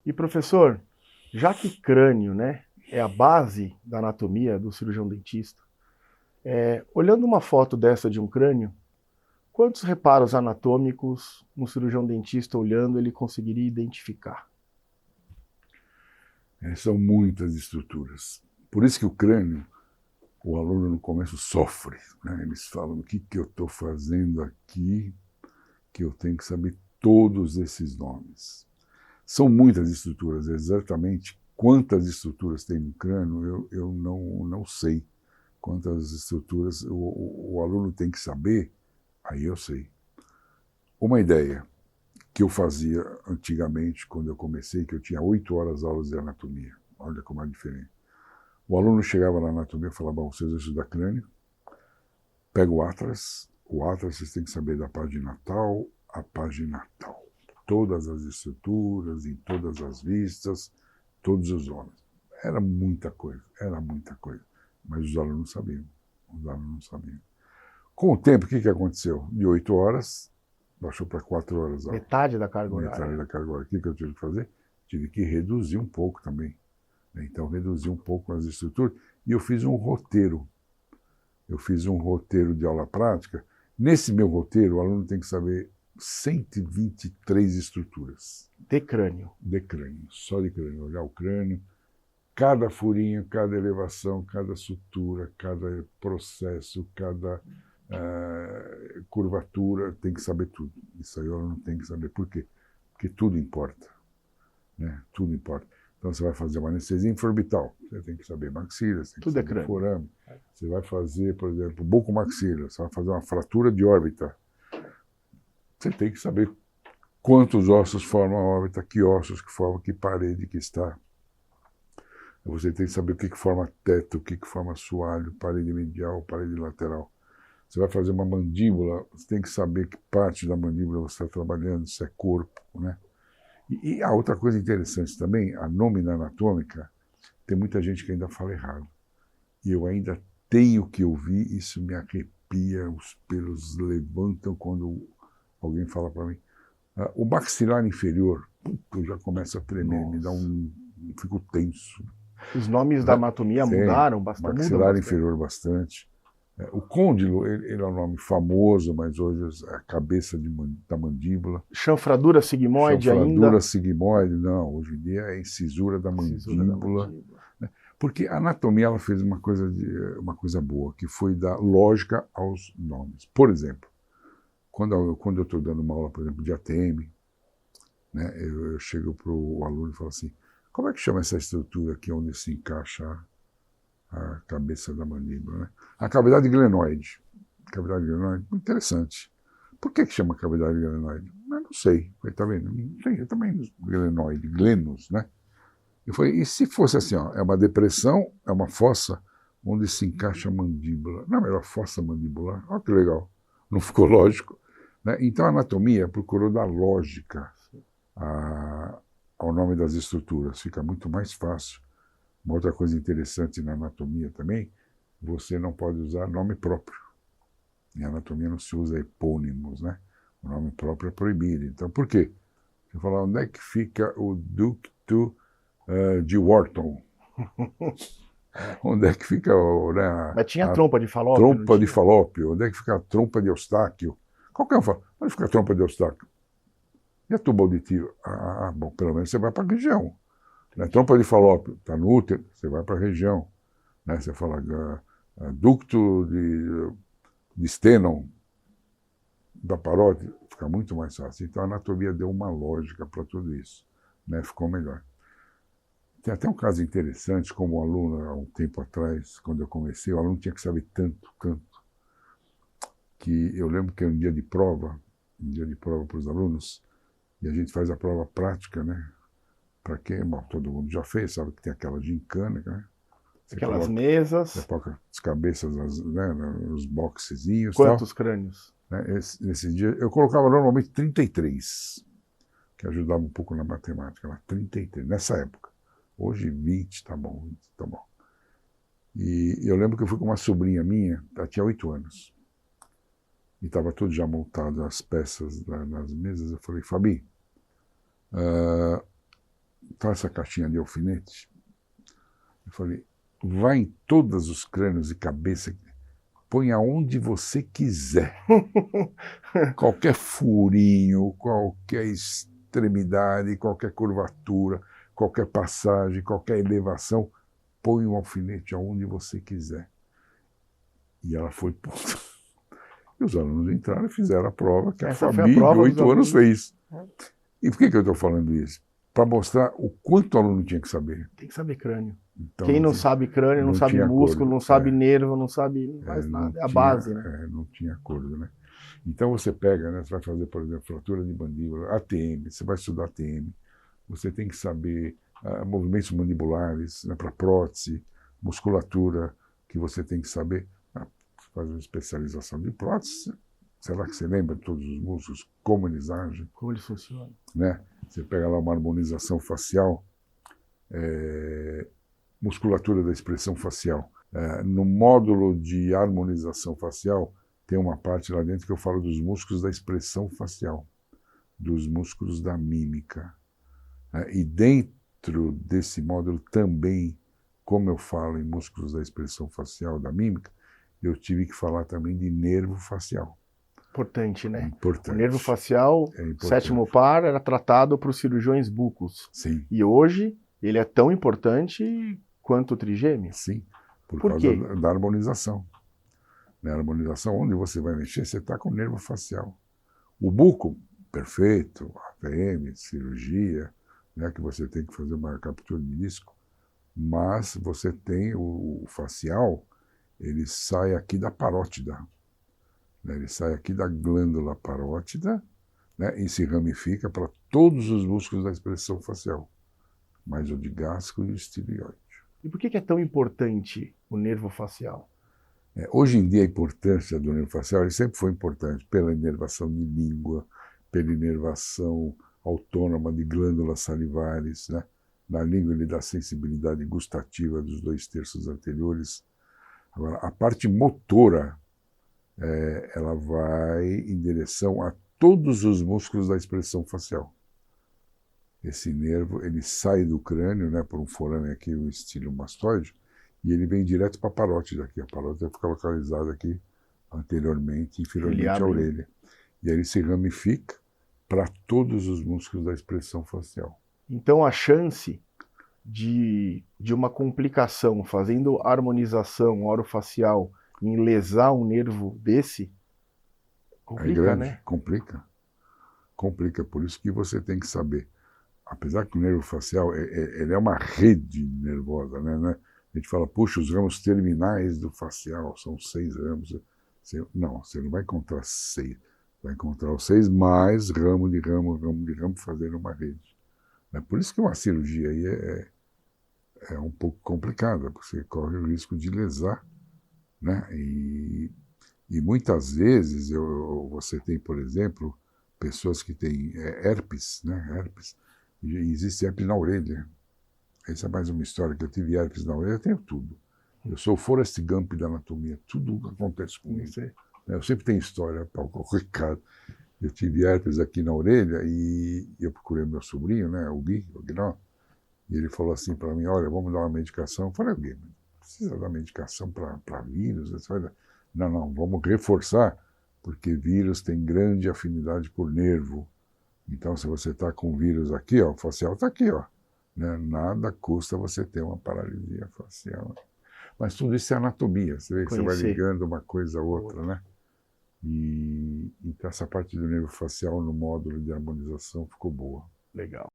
E professor, já que crânio, né, é a base da anatomia do cirurgião dentista, olhando uma foto dessa de um crânio, quantos reparos anatômicos um cirurgião dentista olhando ele conseguiria identificar? São muitas estruturas. Por isso que o crânio, o aluno no começo sofre, né? Eles falam: o que eu estou fazendo aqui, que eu tenho que saber todos esses nomes. São muitas estruturas, exatamente quantas estruturas tem no crânio, eu não sei quantas estruturas o aluno tem que saber, aí eu sei. Uma ideia que eu fazia antigamente, quando eu comecei, que eu tinha 8 horas aulas de anatomia, olha como é diferente. O aluno chegava na anatomia e falava: bom, vocês vão estudar crânio, pega o Atlas vocês têm que saber da página tal a página tal. Todas as estruturas, em todas as vistas, todos os homens. Era muita coisa. Mas os alunos não sabiam. Com o tempo, o que aconteceu? De 8 horas, baixou para 4 horas a aula. Metade da carga Metade horária. da carga horária. O que eu tive que fazer? Tive que reduzir um pouco também. Então, reduzi um pouco as estruturas e eu fiz um roteiro. De aula prática. Nesse meu roteiro, o aluno tem que saber 123 estruturas. De crânio. De crânio, só de crânio. Olhar o crânio, cada furinho, cada elevação, cada sutura, cada processo, cada curvatura, tem que saber tudo. Isso aí o aluno tem que saber. Por quê? Porque tudo importa. Né? Tudo importa. Então, você vai fazer uma anestesia infraorbital, você tem que saber maxila, você tem que saber forame. Você vai fazer, por exemplo, bucomaxila, você vai fazer uma fratura de órbita. Você tem que saber quantos ossos formam a órbita, que ossos que formam, que parede que está. Você tem que saber o que forma teto, o que forma assoalho, parede medial, parede lateral. Você vai fazer uma mandíbula, você tem que saber que parte da mandíbula você está trabalhando, se é corpo, né? E a outra coisa interessante também, a nómina anatômica, tem muita gente que ainda fala errado. E eu ainda tenho que ouvir, isso me arrepia, os pelos levantam quando alguém fala para mim. O maxilar inferior, eu já começo a tremer, me dá fico tenso. Os nomes da anatomia mudaram bastante. Maxilar inferior bastante. O côndilo, ele é um nome famoso, mas hoje é a cabeça da mandíbula. Chanfradura sigmoide ainda? Chanfradura sigmoide, não. Hoje em dia é incisura da mandíbula. Né? Porque a anatomia ela fez uma coisa boa, que foi dar lógica aos nomes. Por exemplo, quando eu estou dando uma aula, por exemplo, de ATM, né, eu chego para o aluno e falo assim: como é que chama essa estrutura aqui onde se encaixa a cabeça da mandíbula? Né? A cavidade glenoide. Cavidade glenoide, muito interessante. Por que chama cavidade glenoide? Eu não sei. Está vendo? Não sei, eu também glenoide, glenos, né? Eu falei: e se fosse assim, ó, é uma depressão, é uma fossa onde se encaixa a mandíbula. Não é melhor fossa mandibular? Olha que legal. Não ficou lógico? Né? Então a anatomia procurou dar lógica ao nome das estruturas. Fica muito mais fácil. Uma outra coisa interessante na anatomia também, você não pode usar nome próprio. Em anatomia não se usa epônimos, né? O nome próprio é proibido. Então, por quê? Você fala: onde é que fica o ducto de Wharton? Onde é que fica Mas tinha trompa de falópio? Trompa de falópio. Onde é que fica a trompa de Eustáquio? Qualquer um fala: onde fica a trompa de Eustáquio? E a tuba auditiva? Bom, pelo menos você vai para a região. Né? Trompa de falópio está no útero, você vai para a região. Né? Você fala ducto de Stenon, da parótida, fica muito mais fácil. Então a anatomia deu uma lógica para tudo isso. Né? Ficou melhor. Tem até um caso interessante, como aluno, há um tempo atrás, quando eu comecei, o aluno tinha que saber tanto, que eu lembro que era um dia de prova para os alunos, e a gente faz a prova prática, né? Para quem? Bom, todo mundo já fez, sabe que tem aquela gincana, né? Aquelas mesas. Você coloca as cabeças, né, nos boxezinhos. Quantos crânios? Né? Nesse dia, eu colocava normalmente 33, que ajudava um pouco na matemática. Lá, 33, nessa época. Hoje 20, tá bom. E eu lembro que eu fui com uma sobrinha minha, ela tinha 8 anos. E estava tudo já montado, as peças nas mesas. Eu falei: Fabi, tá essa caixinha de alfinete. Eu falei, vai em todos os crânios e cabeça, põe aonde você quiser. Qualquer furinho, qualquer extremidade, qualquer curvatura, qualquer passagem, qualquer elevação, põe um alfinete aonde você quiser. E ela foi posta. E os alunos entraram e fizeram a prova que Essa a foi a Fabi, de prova 8 dos anos, alunos. fez. E por que eu estou falando isso? Para mostrar o quanto o aluno tinha que saber. Tem que saber crânio. Então, Quem não sabe crânio, não sabe tinha músculo, acordo. não sabe nervo, não sabe mais não nada. É a tinha, base, né? não tinha acordo, né? Então você pega, né, você vai fazer, por exemplo, fratura de mandíbula, ATM, você vai estudar ATM, você tem que saber movimentos mandibulares, né, para prótese, musculatura, que você tem que saber. Faz uma especialização de prótese, será que você lembra de todos os músculos, como eles agem? Como eles funcionam. Né? Você pega lá uma harmonização facial, musculatura da expressão facial. No módulo de harmonização facial, tem uma parte lá dentro que eu falo dos músculos da expressão facial, dos músculos da mímica. E dentro desse módulo também, como eu falo em músculos da expressão facial, da mímica, eu tive que falar também de nervo facial. Importante, né? Importante. O nervo facial, sétimo par, era tratado para os cirurgiões bucos. Sim. E hoje ele é tão importante quanto o trigêmeo. Sim, por Por causa quê? da harmonização. Na harmonização, onde você vai mexer, você está com o nervo facial. O buco, perfeito, ATM, cirurgia, né, que você tem que fazer uma captura de disco, mas você tem o facial, ele sai aqui da parótida, né, ele sai aqui da glândula parótida, né, e se ramifica para todos os músculos da expressão facial, mais o digástrico e o estiloide. E por que é tão importante o nervo facial? Hoje em dia, a importância do nervo facial ele sempre foi importante pela inervação de língua, pela inervação autônoma de glândulas salivares, né? Na língua ele dá sensibilidade gustativa dos 2/3 anteriores. Agora, a parte motora, ela vai em direção a todos os músculos da expressão facial. Esse nervo, ele sai do crânio, né, por um forame aqui, o estilomastoide, e ele vem direto para a parótide aqui. A parótide fica localizada aqui anteriormente, inferiormente à orelha. E aí ele se ramifica para todos os músculos da expressão facial. Então a chance de uma complicação fazendo harmonização orofacial em lesar um nervo desse, complica, é grande, né? Complica. Complica, por isso que você tem que saber. Apesar que o nervo facial ele é uma rede nervosa, né? A gente fala, puxa, os ramos terminais do facial, são 6 ramos. Não, você não vai encontrar 6. Vai encontrar os 6 mais ramo de ramo, fazendo uma rede. Por isso que uma cirurgia aí é um pouco complicada, porque você corre o risco de lesar, né? E muitas vezes você tem, por exemplo, pessoas que têm herpes, né? Herpes. E existe herpes na orelha. Essa é mais uma história, que eu tive herpes na orelha, eu tenho tudo. Eu sou o Forrest Gump da anatomia, tudo acontece comigo. Eu sempre tenho história para qualquer caso. Eu tive herpes aqui na orelha e eu procurei meu sobrinho, né, o Gui, e ele falou assim para mim, olha, vamos dar uma medicação. Eu falei, Gui, não precisa dar medicação para vírus? Não, vamos reforçar, porque vírus tem grande afinidade por nervo. Então, se você está com vírus aqui, ó, o facial está aqui, ó. Né? Nada custa você ter uma paralisia facial. Mas tudo isso é anatomia, você vê que você vai ligando uma coisa a outra, né? E então essa parte do nervo facial no módulo de harmonização ficou boa. Legal.